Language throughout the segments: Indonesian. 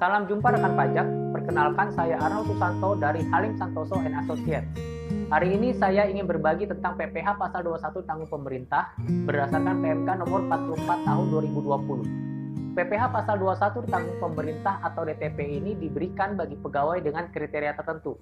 Salam jumpa rekan pajak, perkenalkan saya Arnold Susanto dari Halim Santoso & Associates. Hari ini saya ingin berbagi tentang PPh pasal 21 tanggung pemerintah berdasarkan PMK nomor 44 tahun 2020. PPh pasal 21 tanggung pemerintah atau DTP ini diberikan bagi pegawai dengan kriteria tertentu.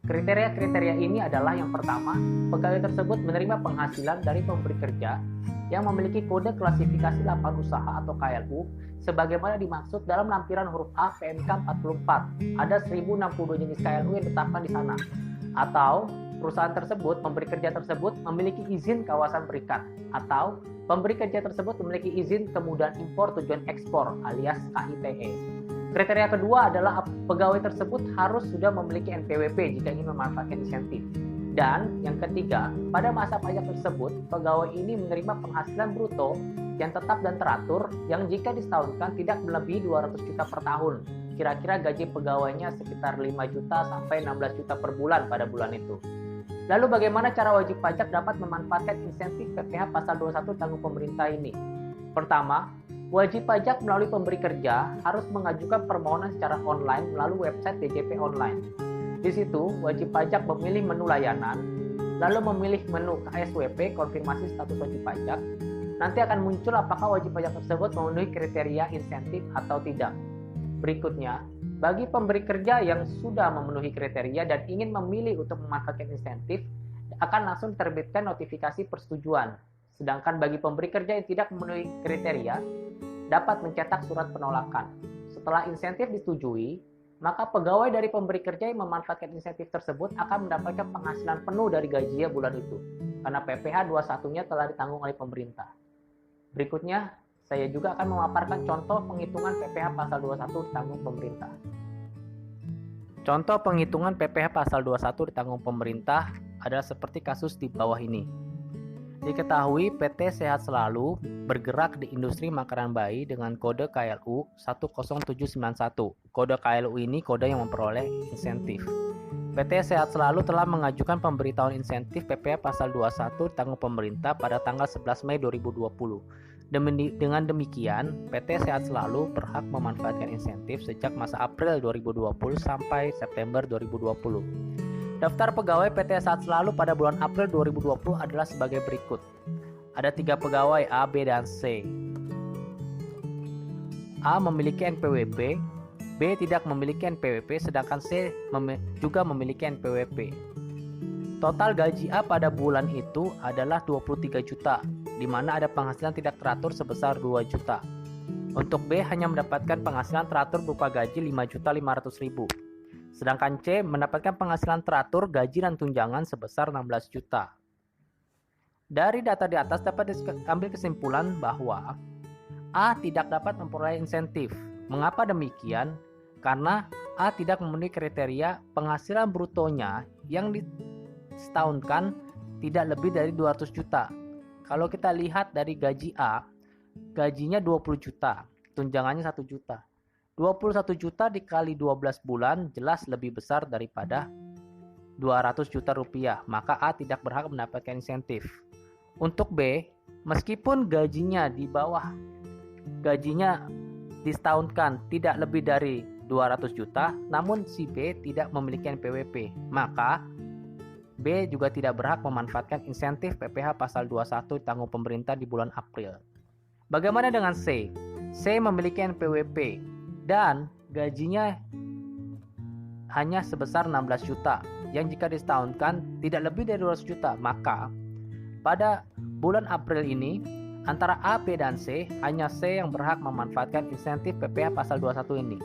Kriteria-kriteria ini adalah yang pertama, pegawai tersebut menerima penghasilan dari pemberi kerja yang memiliki kode klasifikasi lapangan usaha atau KLU sebagaimana dimaksud dalam lampiran huruf A PMK 44. Ada 1062 jenis KLU yang ditetapkan di sana. Atau perusahaan tersebut, pemberi kerja tersebut memiliki izin kawasan berikat, atau pemberi kerja tersebut memiliki izin kemudahan impor tujuan ekspor alias KITE. Kriteria kedua adalah pegawai tersebut harus sudah memiliki NPWP jika ingin memanfaatkan insentif. Dan yang ketiga, pada masa pajak tersebut, pegawai ini menerima penghasilan bruto yang tetap dan teratur yang jika disetahunkan tidak melebihi 200 juta per tahun. Kira-kira gaji pegawainya sekitar 5 juta sampai 16 juta per bulan pada bulan itu. Lalu bagaimana cara wajib pajak dapat memanfaatkan insentif PPh pasal 21 tanggung pemerintah ini? Pertama, wajib pajak melalui pemberi kerja harus mengajukan permohonan secara online melalui website DJP Online. Di situ, wajib pajak memilih menu layanan, lalu memilih menu KSWP, konfirmasi status wajib pajak. Nanti akan muncul apakah wajib pajak tersebut memenuhi kriteria insentif atau tidak. Berikutnya, bagi pemberi kerja yang sudah memenuhi kriteria dan ingin memilih untuk memanfaatkan insentif, akan langsung terbitkan notifikasi persetujuan. Sedangkan bagi pemberi kerja yang tidak memenuhi kriteria, dapat mencetak surat penolakan. Setelah insentif disetujui, maka pegawai dari pemberi kerja yang memanfaatkan insentif tersebut akan mendapatkan penghasilan penuh dari gajinya bulan itu, karena PPh 21-nya telah ditanggung oleh pemerintah. Berikutnya, saya juga akan memaparkan contoh penghitungan PPh pasal 21 ditanggung pemerintah. Contoh penghitungan PPh pasal 21 ditanggung pemerintah adalah seperti kasus di bawah ini. Diketahui PT Sehat Selalu bergerak di industri makanan bayi dengan kode KLU 10791. Kode KLU ini kode yang memperoleh insentif. PT Sehat Selalu telah mengajukan pemberitahuan insentif PPh pasal 21 ditanggung pemerintah pada tanggal 11 Mei 2020. Dengan demikian, PT Sehat Selalu berhak memanfaatkan insentif sejak masa April 2020 sampai September 2020. Daftar pegawai PT Sehat Selalu pada bulan April 2020 adalah sebagai berikut. Ada 3 pegawai A, B, dan C. A memiliki NPWP, B tidak memiliki NPWP, sedangkan C juga memiliki NPWP. Total gaji A pada bulan itu adalah 23 juta, di mana ada penghasilan tidak teratur sebesar 2 juta. Untuk B hanya mendapatkan penghasilan teratur berupa gaji 5.500.000. Sedangkan C mendapatkan penghasilan teratur gaji dan tunjangan sebesar 16 juta. Dari data di atas dapat diambil kesimpulan bahwa A tidak dapat memperoleh insentif. Mengapa demikian? Karena A tidak memenuhi kriteria penghasilan brutonya yang disetahunkan tidak lebih dari 200 juta. Kalau kita lihat dari gaji A, gajinya 20 juta, tunjangannya 1 juta. 21 juta dikali 12 bulan jelas lebih besar daripada 200 juta rupiah, maka A tidak berhak mendapatkan insentif. Untuk B, meskipun gajinya di bawah, gajinya disetahunkan tidak lebih dari 200 juta, namun si B tidak memiliki NPWP, maka B juga tidak berhak memanfaatkan insentif PPh pasal 21 ditanggung pemerintah di bulan April. Bagaimana dengan C? C memiliki NPWP dan gajinya hanya sebesar 16 juta yang jika disetahunkan tidak lebih dari 200 juta, maka pada bulan April ini antara A, B, dan C hanya C yang berhak memanfaatkan insentif PPh pasal 21 ini.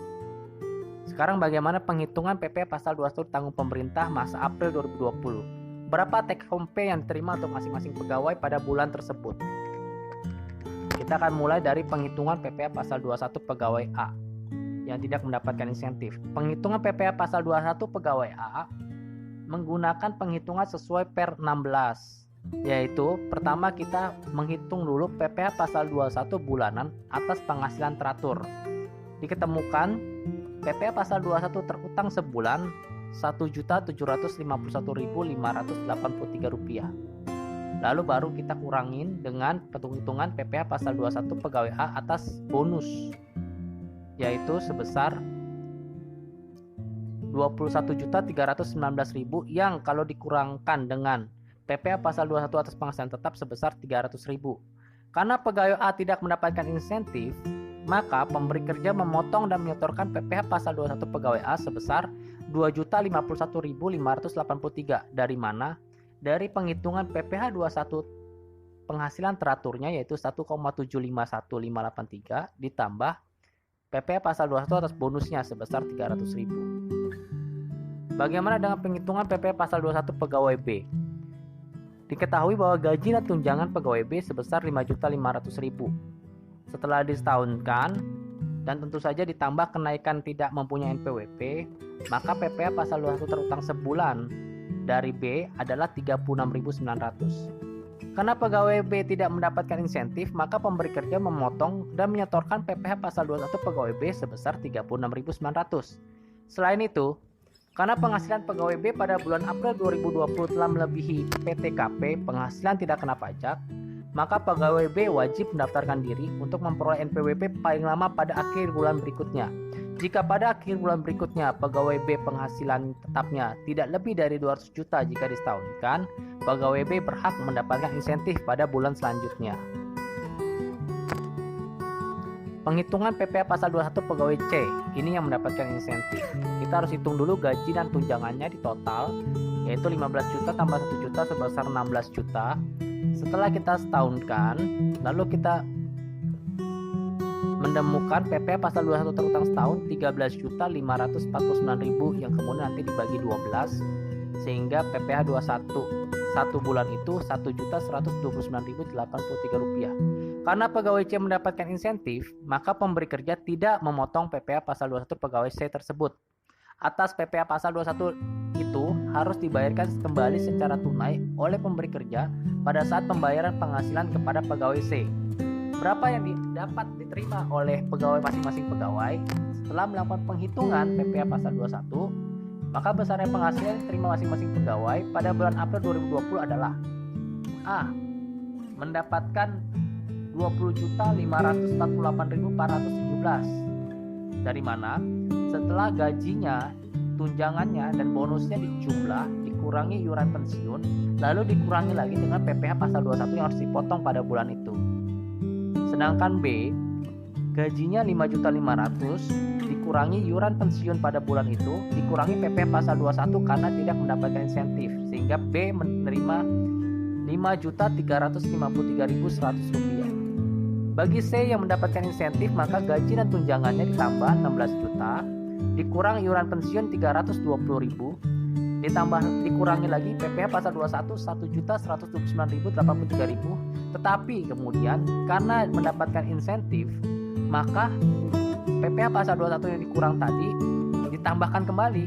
Sekarang bagaimana penghitungan PPh pasal 21 tanggung pemerintah masa April 2020? Berapa take home pay yang diterima untuk masing-masing pegawai pada bulan tersebut? Kita akan mulai dari penghitungan PPh pasal 21 pegawai A yang tidak mendapatkan insentif. Penghitungan PPh pasal 21 pegawai A menggunakan penghitungan sesuai per 16, yaitu pertama kita menghitung dulu PPh pasal 21 bulanan atas penghasilan teratur. Diketemukan PPh pasal 21 terutang sebulan Rp1.751.583. Lalu baru kita kurangin dengan perhitungan PPh pasal 21 pegawai A atas bonus, yaitu sebesar 21.319.000 yang kalau dikurangkan dengan PPh pasal 21 atas penghasilan tetap sebesar 300.000. Karena pegawai A tidak mendapatkan insentif, maka pemberi kerja memotong dan menyetorkan PPh pasal 21 pegawai A sebesar 2.051.583. Dari mana? Dari penghitungan PPh 21 penghasilan teraturnya yaitu 1,751583 ditambah PPh pasal 21 atas bonusnya sebesar 300.000. Bagaimana dengan penghitungan PPh pasal 21 pegawai B? Diketahui bahwa gaji dan tunjangan pegawai B sebesar 5.500.000. Setelah disetahunkan dan tentu saja ditambah kenaikan tidak mempunyai NPWP, maka PPh pasal 21 terutang sebulan dari B adalah 36.900. Karena pegawai B tidak mendapatkan insentif, maka pemberi kerja memotong dan menyetorkan PPh pasal 21 pegawai B sebesar 36.900. Selain itu, karena penghasilan pegawai B pada bulan April 2020 telah melebihi PTKP penghasilan tidak kena pajak, maka pegawai B wajib mendaftarkan diri untuk memperoleh NPWP paling lama pada akhir bulan berikutnya. Jika pada akhir bulan berikutnya pegawai B penghasilan tetapnya tidak lebih dari 200 juta jika disetahunkan, pegawai B berhak mendapatkan insentif pada bulan selanjutnya. Penghitungan PPh pasal 21 pegawai C, ini yang mendapatkan insentif. Kita harus hitung dulu gaji dan tunjangannya di total, yaitu 15 juta tambah 1 juta sebesar 16 juta. Setelah kita setahunkan, lalu kita menemukan PPh pasal 21 terutang setahun 13.549.000 yang kemudian nanti dibagi 12 sehingga PPh 21 satu bulan itu 1.129.083 rupiah. Karena pegawai C mendapatkan insentif, maka pemberi kerja tidak memotong PPh pasal 21 pegawai C tersebut. Atas PPh pasal 21 itu harus dibayarkan kembali secara tunai oleh pemberi kerja pada saat pembayaran penghasilan kepada pegawai C. Berapa yang dapat diterima oleh pegawai masing-masing pegawai setelah melakukan penghitungan PPh pasal 21, maka besarnya penghasilan yang diterima masing-masing pegawai pada bulan April 2020 adalah A. Mendapatkan 20.548.417. Dari mana? Setelah gajinya, tunjangannya, dan bonusnya dijumlah, dikurangi iuran pensiun, lalu dikurangi lagi dengan PPh pasal 21 yang harus dipotong pada bulan itu. Sedangkan B, gajinya 5.500.000, dikurangi iuran pensiun pada bulan itu, dikurangi PPh pasal 21 karena tidak mendapatkan insentif, sehingga B menerima 5.353.100 rupiah. Bagi C yang mendapatkan insentif, maka gaji dan tunjangannya ditambah 16 juta, dikurang iuran pensiun 320.000, dikurangi lagi PPh pasal 21 1.129.083, tetapi kemudian karena mendapatkan insentif, maka PPh pasal 21 yang dikurang tadi ditambahkan kembali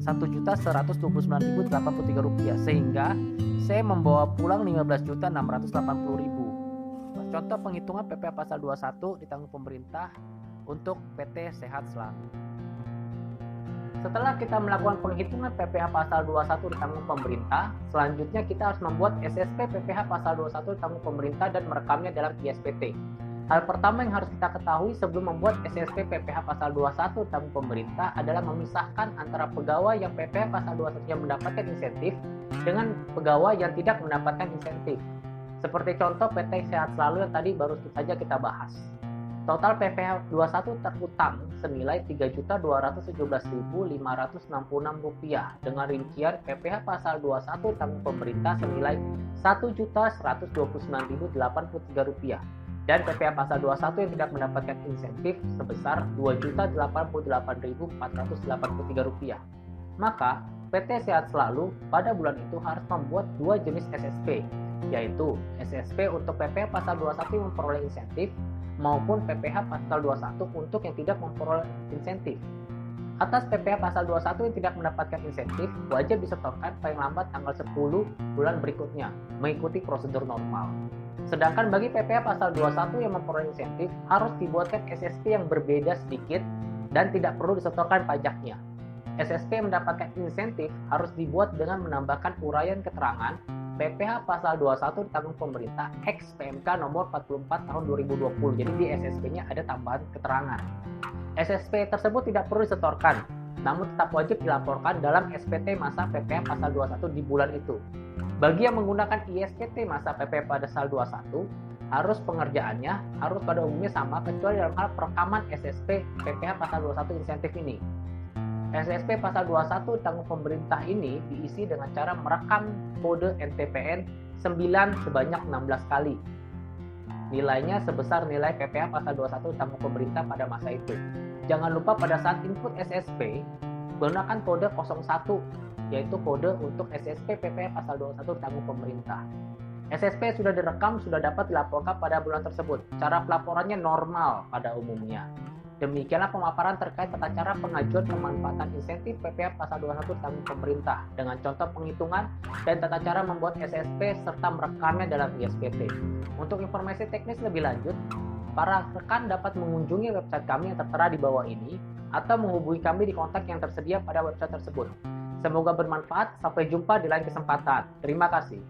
1.129.083 rupiah, sehingga C membawa pulang 15.680.000. Contoh penghitungan PPh pasal 21 ditanggung pemerintah untuk PT Sehat Selalu. Setelah kita melakukan penghitungan PPh pasal 21 ditanggung pemerintah, selanjutnya kita harus membuat SSP PPh pasal 21 ditanggung pemerintah dan merekamnya dalam ISPT. Hal pertama yang harus kita ketahui sebelum membuat SSP PPh pasal 21 ditanggung pemerintah adalah memisahkan antara pegawai yang PPh pasal 21 yang mendapatkan insentif dengan pegawai yang tidak mendapatkan insentif. Seperti contoh PT Sehat Selalu yang tadi baru saja kita bahas. Total PPh 21 terutang senilai Rp3.217.566 dengan rincian PPh pasal 21 tanggung pemerintah senilai Rp1.129.083 dan PPh pasal 21 yang tidak mendapatkan insentif sebesar Rp2.088.483. Maka PT Sehat Selalu pada bulan itu harus membuat dua jenis SSP, yaitu SSP untuk PPh pasal 21 yang memperoleh insentif maupun PPh pasal 21 untuk yang tidak memperoleh insentif. Atas PPh pasal 21 yang tidak mendapatkan insentif, wajib disetorkan paling lambat tanggal 10 bulan berikutnya, mengikuti prosedur normal. Sedangkan bagi PPh pasal 21 yang memperoleh insentif, harus dibuatkan SSP yang berbeda sedikit dan tidak perlu disetorkan pajaknya. SSP yang mendapatkan insentif harus dibuat dengan menambahkan uraian keterangan PPh pasal 21 ditanggung pemerintah X PMK nomor 44 tahun 2020. Jadi di SSP-nya ada tambahan keterangan. SSP tersebut tidak perlu disetorkan, namun tetap wajib dilaporkan dalam SPT masa PPh pasal 21 di bulan itu. Bagi yang menggunakan ISPT masa PPh pasal 21, pengerjaannya harus pada umumnya sama kecuali dalam hal perekaman SSP PPh pasal 21 insentif ini. SSP pasal 21 tanggung pemerintah ini diisi dengan cara merekam kode NTPN 9 sebanyak 16 kali. Nilainya sebesar nilai PPh pasal 21 tanggung pemerintah pada masa itu. Jangan lupa pada saat input SSP, gunakan kode 01, yaitu kode untuk SSP PPh pasal 21 tanggung pemerintah. SSP sudah direkam, sudah dapat dilaporkan pada bulan tersebut. Cara pelaporannya normal pada umumnya. Demikianlah pemaparan terkait tata cara pengajuan pemanfaatan insentif PPh pasal 21 tanggung pemerintah dengan contoh penghitungan dan tata cara membuat SSP serta merekamnya dalam ISPT. Untuk informasi teknis lebih lanjut, para rekan dapat mengunjungi website kami yang tertera di bawah ini atau menghubungi kami di kontak yang tersedia pada website tersebut. Semoga bermanfaat. Sampai jumpa di lain kesempatan. Terima kasih.